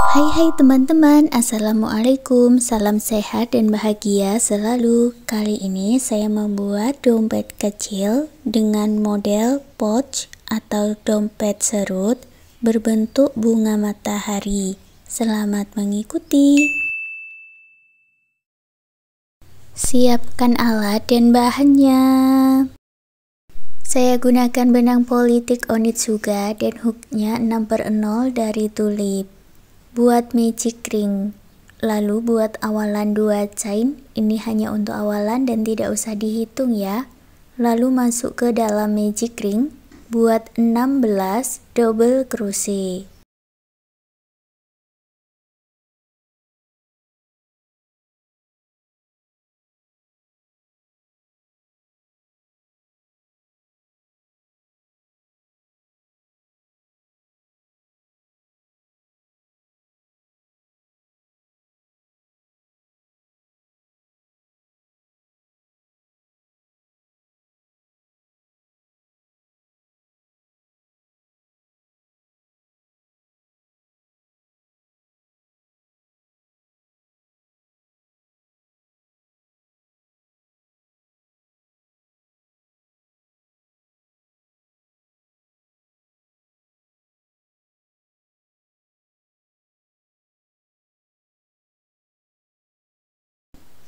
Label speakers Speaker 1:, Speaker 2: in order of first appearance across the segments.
Speaker 1: Hai teman-teman, Assalamualaikum, salam sehat dan bahagia selalu. Kali ini saya membuat dompet kecil dengan model pouch atau dompet serut berbentuk bunga matahari. Selamat mengikuti. Siapkan alat dan bahannya. Saya gunakan benang politik Onitsuga dan hooknya 6/0 dari tulip. Buat magic ring, lalu buat awalan 2 chain, ini hanya untuk awalan dan tidak usah dihitung ya. Lalu masuk ke dalam magic ring, buat 16 double crochet.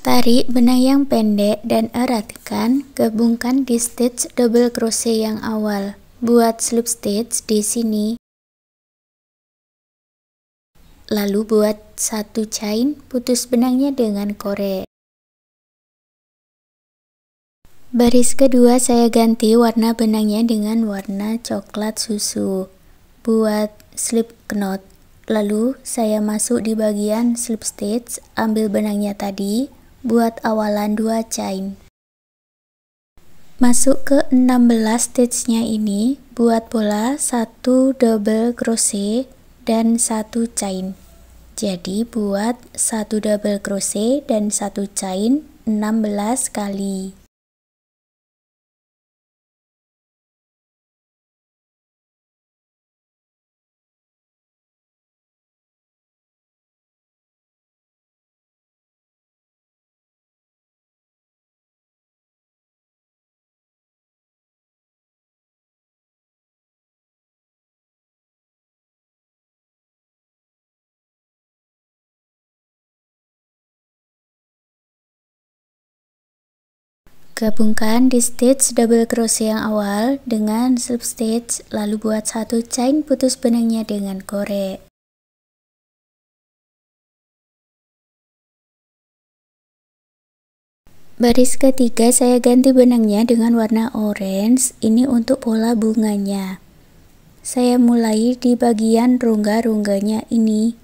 Speaker 1: Tarik benang yang pendek dan eratkan, gabungkan di stitch double crochet yang awal. Buat slip stitch di sini. Lalu buat 1 chain, putus benangnya dengan korek. Baris kedua saya ganti warna benangnya dengan warna coklat susu. Buat slip knot, lalu saya masuk di bagian slip stitch, ambil benangnya tadi, buat awalan 2 chain. Masuk ke 16 stitchnya ini, buat pola 1 double crochet dan 1 chain. Jadi buat 1 double crochet dan 1 chain 16 kali. Gabungkan di stitch double crochet yang awal dengan slip stitch, lalu buat 1 chain, putus benangnya dengan korek. Baris ketiga saya ganti benangnya dengan warna orange, ini untuk pola bunganya. Saya mulai di bagian rongga-rongganya ini.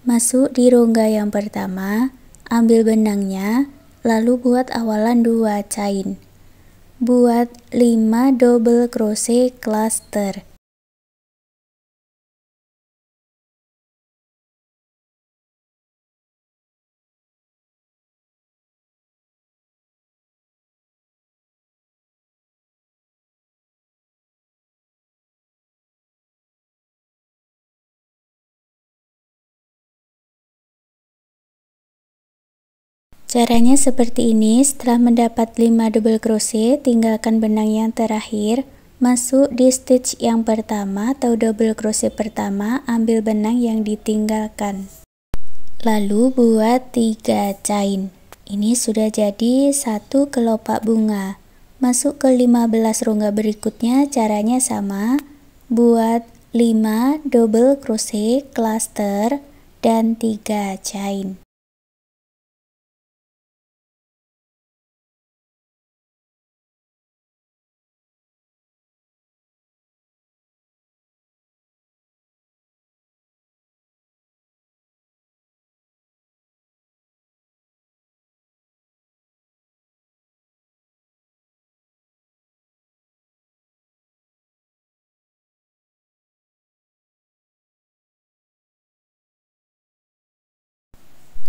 Speaker 1: Masuk di rongga yang pertama, ambil benangnya, lalu buat awalan 2 chain. Buat 5 double crochet cluster. Caranya seperti ini. Setelah mendapat 5 double crochet, tinggalkan benang yang terakhir, masuk di stitch yang pertama atau double crochet pertama, ambil benang yang ditinggalkan. Lalu buat 3 chain. Ini sudah jadi 1 kelopak bunga. Masuk ke 15 rongga berikutnya, caranya sama. Buat 5 double crochet cluster dan 3 chain.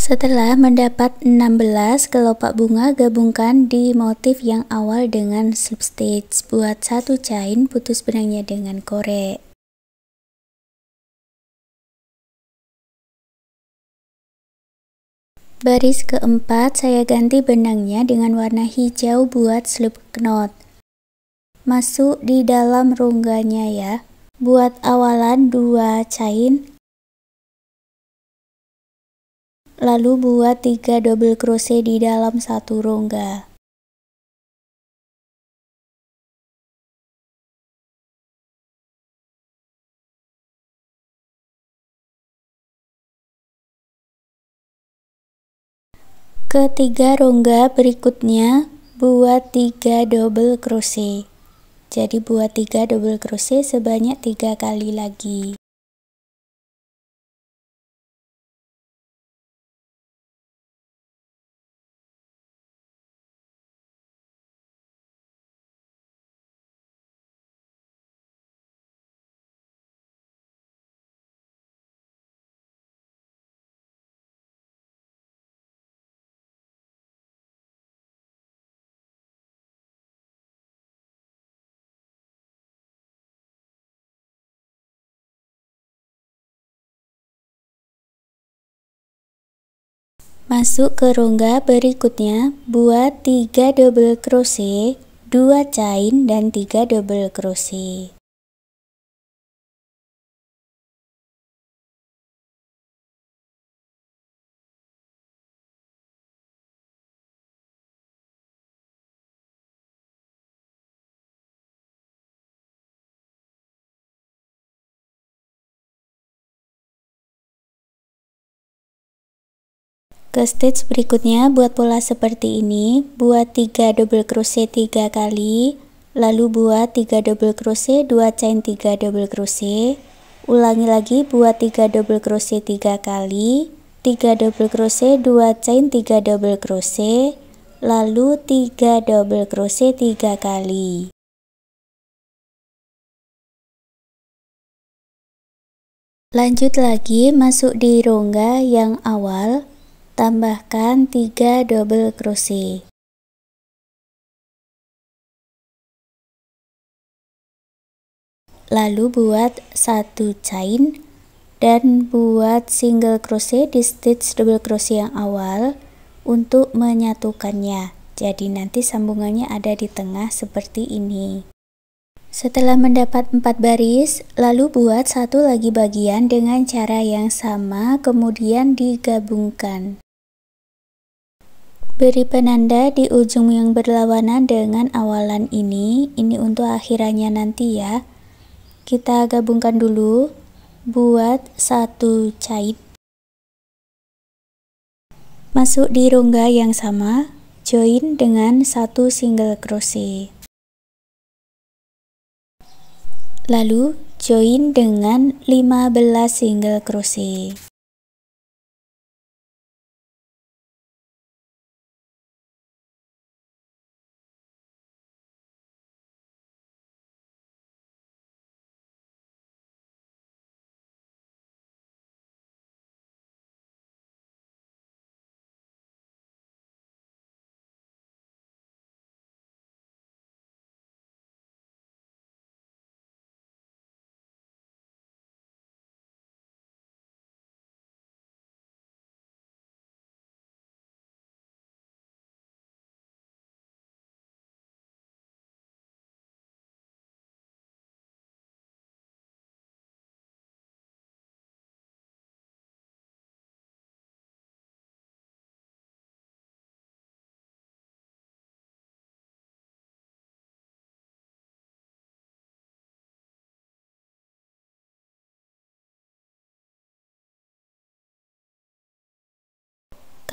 Speaker 1: Setelah mendapat 16 kelopak bunga, gabungkan di motif yang awal dengan slip stitch. Buat 1 chain, putus benangnya dengan korek. Baris keempat saya ganti benangnya dengan warna hijau buat slip knot. Masuk di dalam rongganya ya. Buat awalan 2 chain, lalu buat 3 double crochet di dalam satu rongga. Ketiga rongga berikutnya buat 3 double crochet. Jadi buat 3 double crochet sebanyak 3 kali lagi. Masuk ke rongga berikutnya, buat 3 double crochet, 2 chain dan 3 double crochet. Ke stitch berikutnya buat pola seperti ini, buat 3 double crochet 3 kali, lalu buat 3 double crochet, 2 chain 3 double crochet, ulangi lagi buat 3 double crochet 3 kali, 3 double crochet, 2 chain 3 double crochet, lalu 3 double crochet 3 kali. Lanjut lagi masuk di rongga yang awal. Tambahkan 3 double crochet. Lalu buat 1 chain dan buat single crochet di stitch double crochet yang awal untuk menyatukannya. Jadi nanti sambungannya ada di tengah seperti ini. Setelah mendapat 4 baris, lalu buat satu lagi bagian dengan cara yang sama, kemudian digabungkan. Beri penanda di ujung yang berlawanan dengan awalan ini untuk akhirannya nanti ya. Kita gabungkan dulu, buat 1 chain. Masuk di rongga yang sama, join dengan 1 single crochet. Lalu join dengan 15 single crochet.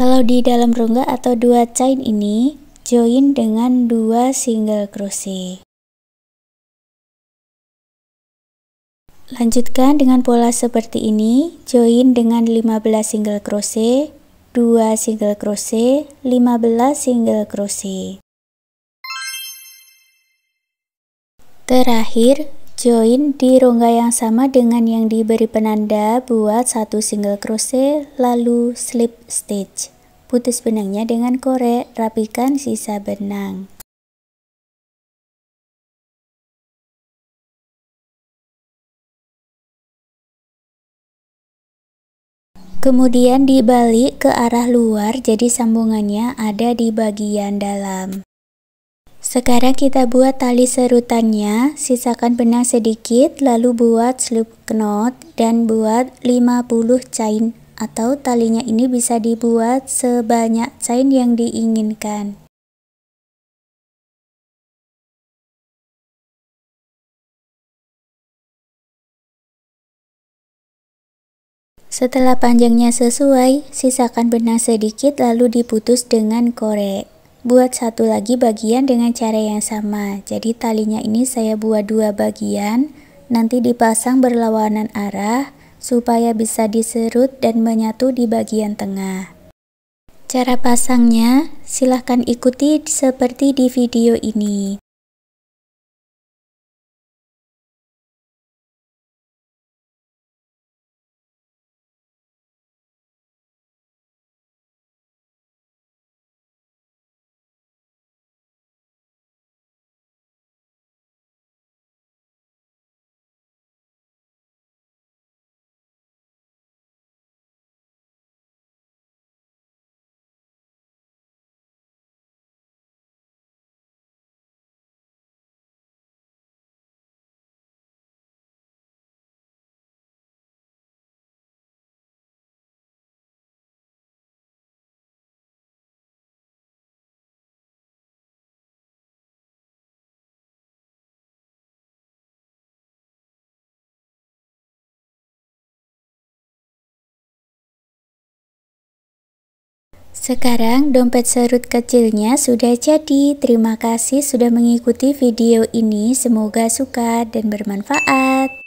Speaker 1: Kalau di dalam rongga atau 2 chain ini, join dengan 2 single crochet. Lanjutkan dengan pola seperti ini, join dengan 15 single crochet, 2 single crochet, 15 single crochet. Terakhir, join di rongga yang sama dengan yang diberi penanda, buat 1 single crochet, lalu slip stitch. Putus benangnya dengan korek, rapikan sisa benang. Kemudian dibalik ke arah luar, jadi sambungannya ada di bagian dalam. Sekarang kita buat tali serutannya, sisakan benang sedikit, lalu buat slip knot dan buat 50 chain, atau talinya ini bisa dibuat sebanyak chain yang diinginkan. Setelah panjangnya sesuai, sisakan benang sedikit lalu diputus dengan korek. Buat satu lagi bagian dengan cara yang sama, jadi talinya ini saya buat dua bagian, nanti dipasang berlawanan arah supaya bisa diserut dan menyatu di bagian tengah. Cara pasangnya silahkan ikuti seperti di video ini. Sekarang dompet serut kecilnya sudah jadi. Terima kasih sudah mengikuti video ini, semoga suka dan bermanfaat.